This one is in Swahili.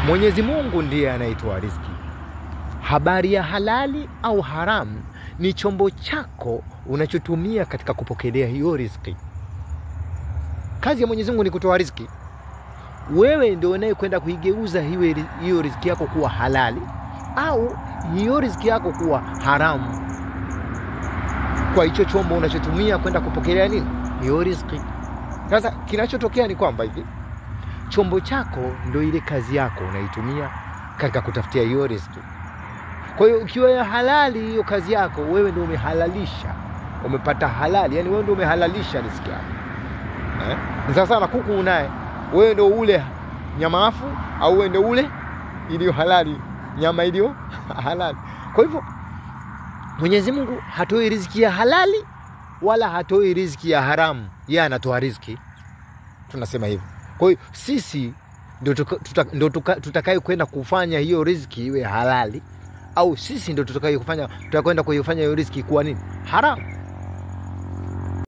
Mwenyezi Mungu ndiye anayetoa riziki. Habari ya halali au haramu ni chombo chako unachotumia katika kupokelea hiyo riziki. Kazi ya Mwenyezi Mungu ni kutoa riziki. Wewe ndio unayekwenda kuigeuza hiyo riziki yako kuwa halali au hiyo riziki yako kuwa haramu kwa hicho chombo unachotumia kwenda kupokelea nini? Hiyo riziki. Sasa kinachotokea ni kwamba hivi, chombo chako ndio ile kazi yako unaitumia katika kutafutia hiyo riziki. Kwa hiyo ukiwa ya halali hiyo kazi yako, wewe ndio umehalalisha, umepata halali, yani wewe ndio umehalalisha riziki yako. Sasa na kuku unaye, wewe ndio ule nyama afu au wewe ndio ule iliyo halali, nyama iliyo halali. Kwa hivyo Mwenyezi Mungu hatoi riziki ya halali wala hatoi riziki ya haramu, yeye anatoa riziki. Tunasema hivyo. Kwa hiyo sisi ndio tutakaye kwenda kufanya hiyo riziki iwe halali, au sisi ndio tutakaye kwenda kuifanya hiyo riziki kuwa nini? Haramu.